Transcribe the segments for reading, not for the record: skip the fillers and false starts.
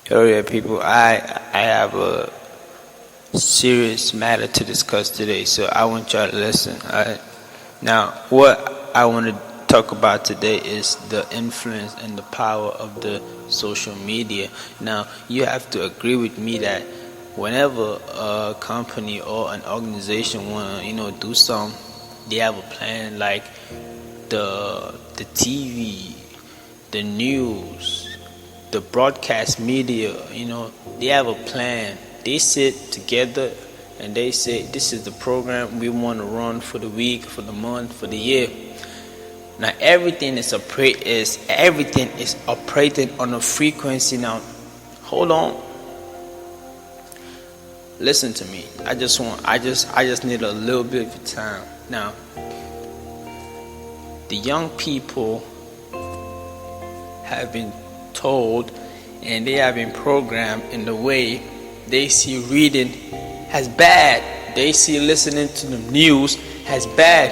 Oh yeah, people. I have a serious matter to discuss today, so I want y'all to listen. Alright. Now, what I want to talk about today is the influence and the power of the social media. Now, you have to agree with me that whenever a company or an organization want to, do something, they have a plan like the TV, the news, the broadcast media, they have a plan. They sit together and they say, this is the program we want to run for the week, for the month, for the year. Now everything is operating on a frequency. Now, hold on, listen to me. I just need a little bit of time. Now, the young people have been told and they have been programmed in the way they see reading as bad, they see listening to the news as bad.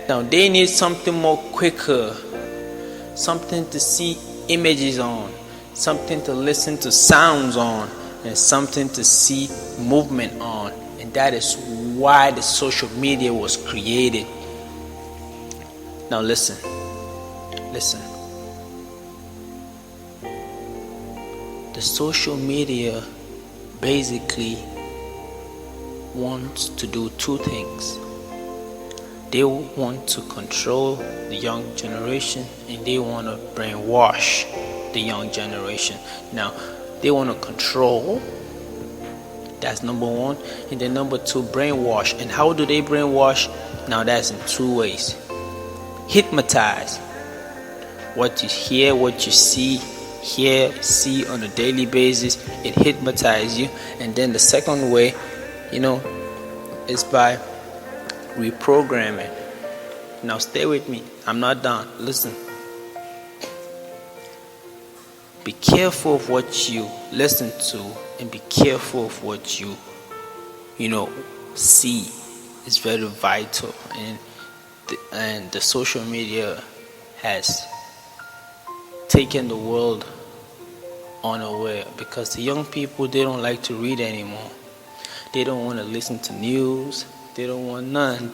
Now they need something more quicker, something to see images on, something to listen to sounds on, and something to see movement on. And that is why the social media was created. Now listen. The social media basically wants to do two things. They want to control the young generation and they want to brainwash the young generation. Now, they want to control. That's number one. And then number two, brainwash. And how do they brainwash? Now, that's in two ways. Hypnotize. What you hear, what you see on a daily basis, it hypnotizes you. And then the second way, is by reprogramming. Now stay with me, I'm not done. Listen, be careful of what you listen to and be careful of what you see. It's very vital. And the social media has taken the world unaware, because the young people, they don't like to read anymore. They don't want to listen to news. They don't want none.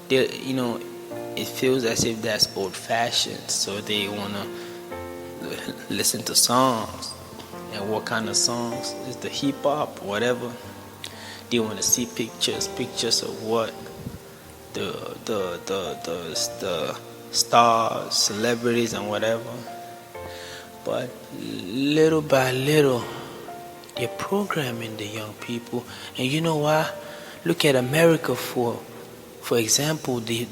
It feels as if that's old-fashioned. So they want to listen to songs. And what kind of songs? Is the hip-hop, whatever. They want to see pictures of what the stars, celebrities, and whatever. But little by little, they're programming the young people. And you know why? Look at America for example. The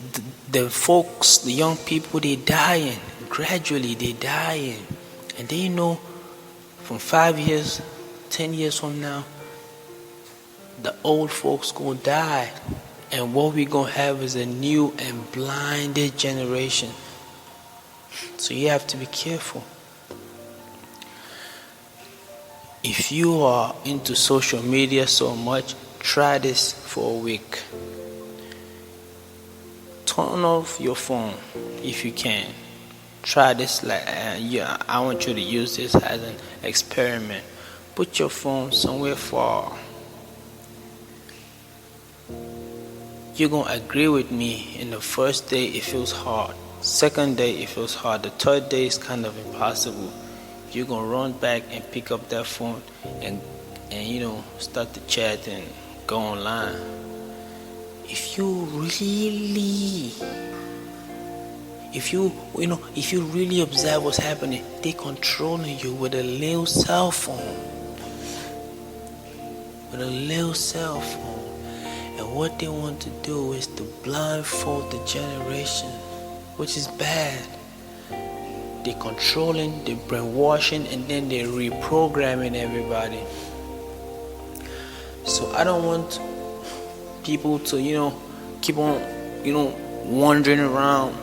folks, the young people, they dying. Gradually they dying. And they know from 5 years, 10 years from now, the old folks gonna die. And what we gonna have is a new and blinded generation. So you have to be careful. If you are into social media so much, try this for a week. Turn off your phone if you can. Try this. I want you to use this as an experiment. Put your phone somewhere far. You're gonna agree with me. In the first day, it feels hard. Second day, it feels hard. The third day is kind of impossible. You're gonna run back and pick up that phone and start to chat and go online. If you really observe what's happening, they controlling you with a little cell phone. And what they want to do is to blindfold the generation, which is bad. They're controlling, they're brainwashing, and then they're reprogramming everybody. So I don't want people to, keep on, wandering around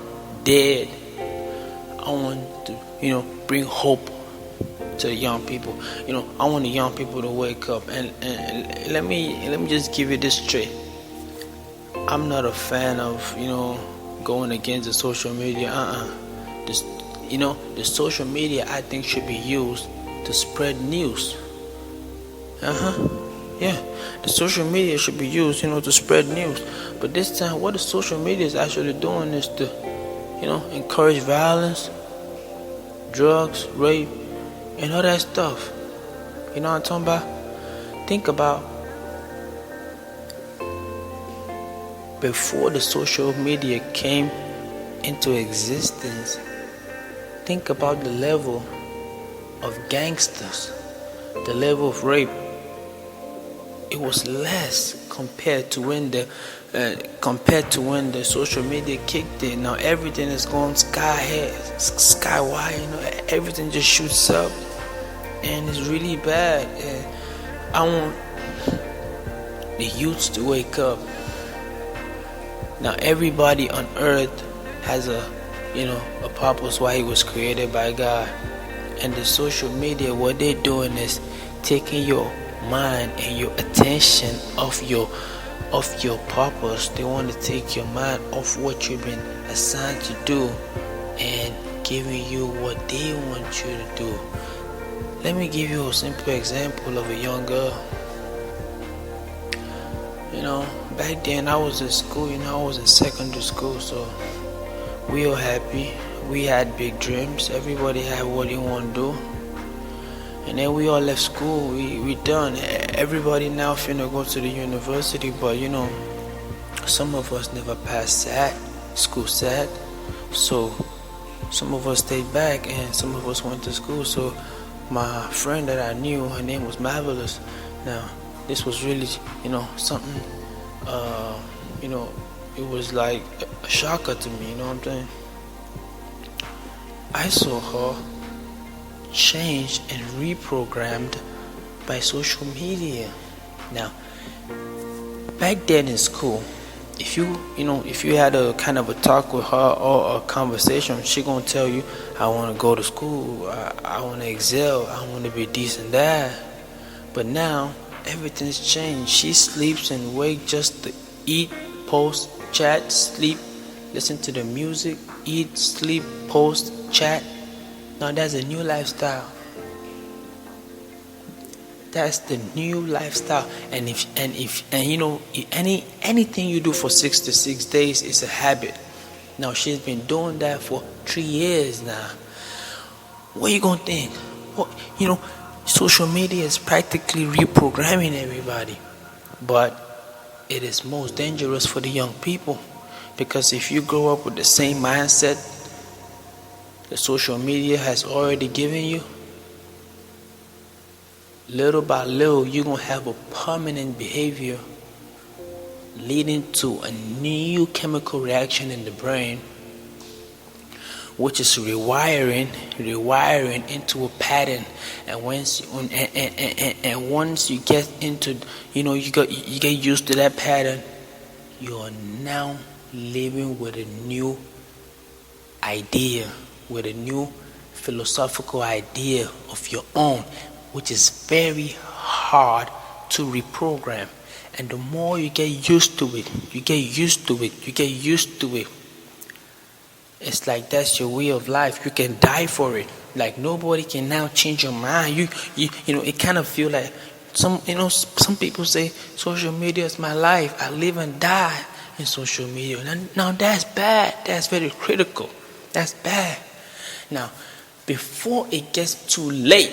dead. I want to, bring hope to the young people. I want the young people to wake up. And let me just give you this straight. I'm not a fan of, going against the social media. The social media, I think, should be used to spread news. Yeah, the social media should be used, to spread news. But this time, what the social media is actually doing is to, encourage violence, drugs, rape, and all that stuff. You know what I'm talking about? Think about before the social media came into existence. Think about the level of gangsters, the level of rape. It was less compared to when the social media kicked in. Now everything is going sky wide. Everything just shoots up, and it's really bad. And I want the youths to wake up. Now everybody on earth has a purpose why he was created by God. And the social media, what they're doing is taking your mind and your attention off your purpose. They want to take your mind off what you've been assigned to do and giving you what they want you to do. Let me give you a simple example of a young girl. Back then I was in school, I was in secondary school, so we were happy. We had big dreams. Everybody had what they want to do. And then we all left school. We done. Everybody now finna go to the university, but some of us never passed school SAT. So some of us stayed back and some of us went to school. So my friend that I knew, her name was Marvelous. Now this was really, something, it was like a shocker to me, you know what I'm saying? I saw her changed and reprogrammed by social media. Now, back then in school, if you had a kind of a talk with her or a conversation, she gonna tell you, I want to go to school, I want to excel, I want to be this and that. But now everything's changed. She sleeps and wakes just to eat, post, chat, sleep, listen to the music, eat, sleep, post, chat. Now that's a new lifestyle. That's the new lifestyle. And anything you do for 66 days is a habit. Now she's been doing that for 3 years now. What you gonna think? Social media is practically reprogramming everybody. But it is most dangerous for the young people, because if you grow up with the same mindset the social media has already given you, little by little you're going to have a permanent behavior leading to a new chemical reaction in the brain, which is rewiring into a pattern. And once you get into, you get used to that pattern, you are now living with a new idea, with a new philosophical idea of your own, which is very hard to reprogram. And the more you get used to it, it's like that's your way of life. You can die for it. Like nobody can now change your mind. It kind of feel like some people say social media is my life. I live and die in social media. Now that's bad. That's very critical. That's bad. Now, before it gets too late,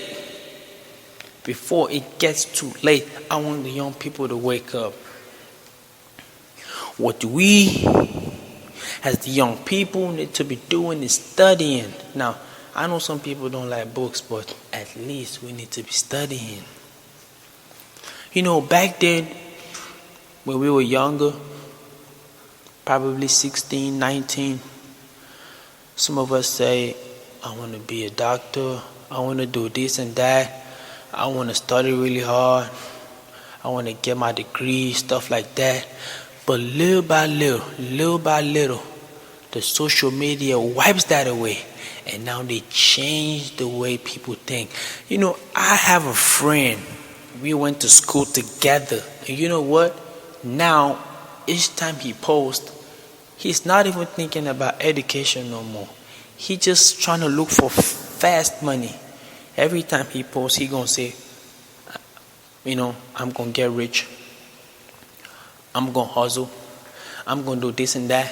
I want the young people to wake up. What we as the young people need to be doing is studying. Now, I know some people don't like books, but at least we need to be studying. Back then, when we were younger, probably 16, 19, some of us say, I want to be a doctor, I want to do this and that, I want to study really hard, I want to get my degree, stuff like that. But little by little, the social media wipes that away. And now they change the way people think. I have a friend. We went to school together. And you know what? Now, each time he posts, he's not even thinking about education no more. He's just trying to look for fast money. Every time he posts, he gonna say, I'm gonna get rich. I'm gonna hustle. I'm gonna do this and that.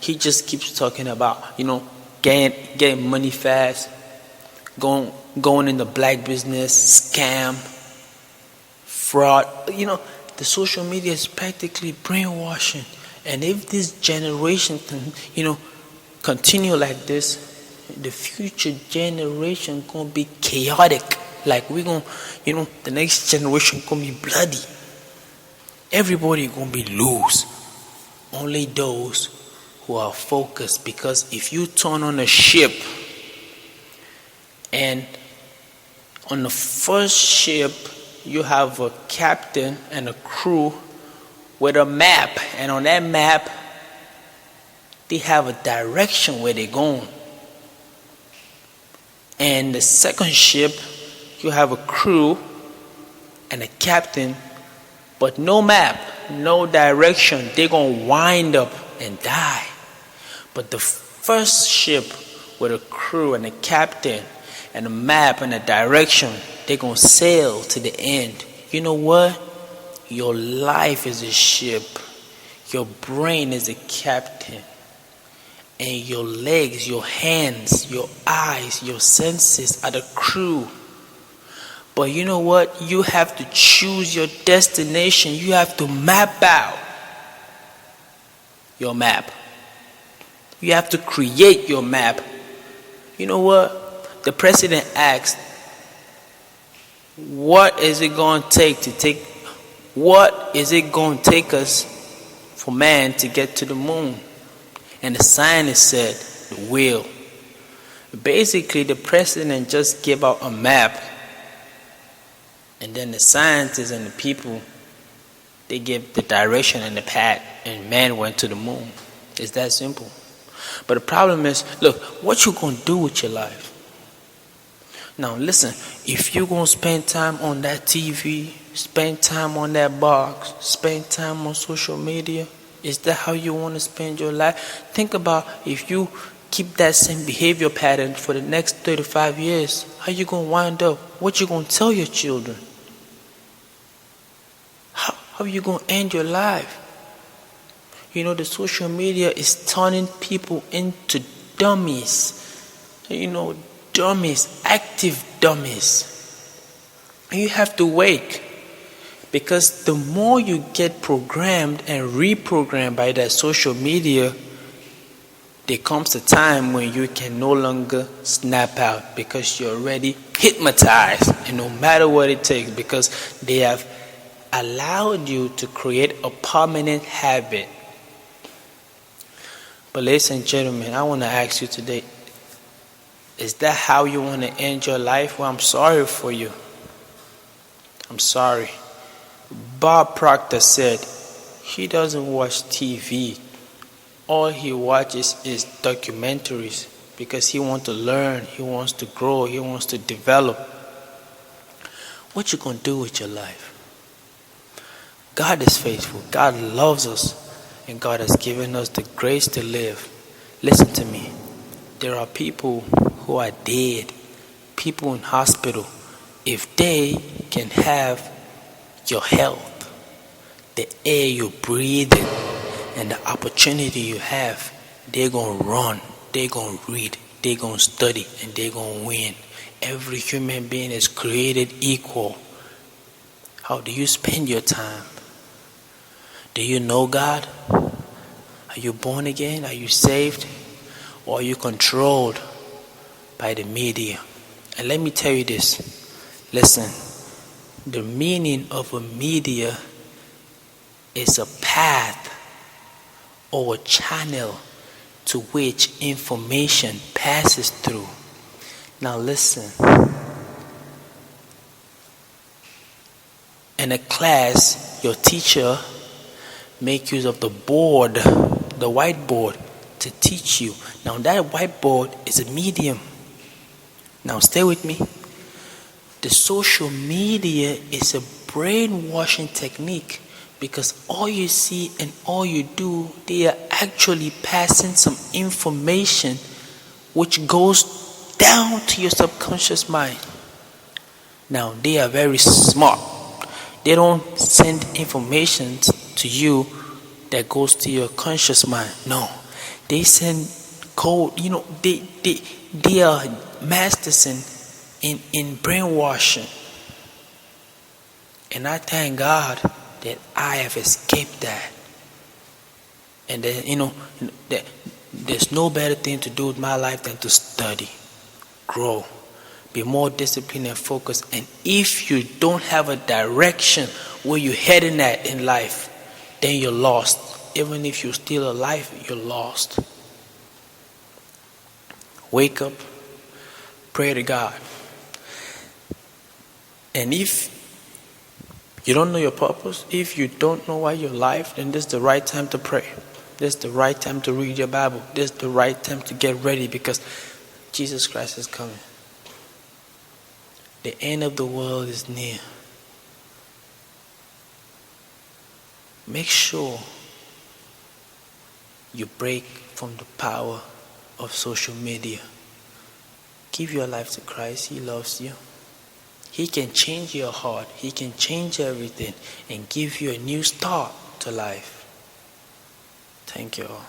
He just keeps talking about, getting money fast, going in the black business, scam, fraud. The social media is practically brainwashing. And if this generation can, continue like this, the future generation gonna be chaotic. Like we're gonna, the next generation gonna be bloody. Everybody gonna be loose. Only those who are focused. Because if you turn on a ship, and on the first ship you have a captain and a crew with a map, and on that map they have a direction where they're going. And the second ship, you have a crew and a captain, but no map, no direction. They're going to wind up and die. But the first ship with a crew and a captain and a map and a direction, they're going to sail to the end. You know what? Your life is a ship. Your brain is a captain. And your legs, your hands, your eyes, your senses are the crew. But you know what? You have to choose your destination. You have to map out your map. You have to create your map. You know what? The president asked, what is it going to take what is it going to take us for man to get to the moon? And the scientist said, the wheel. Basically, the president just gave out a map, and then the scientists and the people, they gave the direction and the path, and man went to the moon. It's that simple. But the problem is, look, what you going to do with your life? Now listen, if you're going to spend time on that TV, spend time on that box, spend time on social media, is that how you want to spend your life? Think about if you keep that same behavior pattern for the next 35 years, how you going to wind up? What you going to tell your children? How you going to end your life? The social media is turning people into dummies. Dummies, active dummies. And you have to wake. Because the more you get programmed and reprogrammed by that social media, there comes a time when you can no longer snap out because you're already hypnotized. And no matter what it takes, because they have allowed you to create a permanent habit. But ladies and gentlemen, I want to ask you today, is that how you want to end your life? Well, I'm sorry for you. I'm sorry. Bob Proctor said he doesn't watch TV. All he watches is documentaries because he wants to learn, he wants to grow, he wants to develop. What you going to do with your life? God is faithful. God loves us. And God has given us the grace to live. Listen to me. There are people who are dead, people in hospital. If they can have your health, the air you breathe in, and the opportunity you have, they're going to run, they're going to read, they're going to study, and they're going to win. Every human being is created equal. How do you spend your time? Do you know God? Are you born again? Are you saved? Or are you controlled by the media? And let me tell you this. Listen, the meaning of a media is a path or a channel to which information passes through. Now listen. In a class, your teacher make use of the board, the whiteboard, to teach you. Now that whiteboard is a medium. Now stay with me. The social media is a brainwashing technique because all you see and all you do, they are actually passing some information which goes down to your subconscious mind. Now, they are very smart. They don't send information to you that goes to your conscious mind. No, they send code. You know, they are masters in brainwashing. And I thank God that I have escaped that. And then, that there's no better thing to do with my life than to study, grow, be more disciplined and focused. And if you don't have a direction where you're heading at in life, then you're lost. Even if you're still alive, you're lost. Wake up, pray to God. And if you don't know your purpose, if you don't know why you're alive, then this is the right time to pray. This is the right time to read your Bible. This is the right time to get ready, because Jesus Christ is coming. The end of the world is near. Make sure you break from the power of social media. Give your life to Christ. He loves you. He can change your heart. He can change everything and give you a new start to life. Thank you all.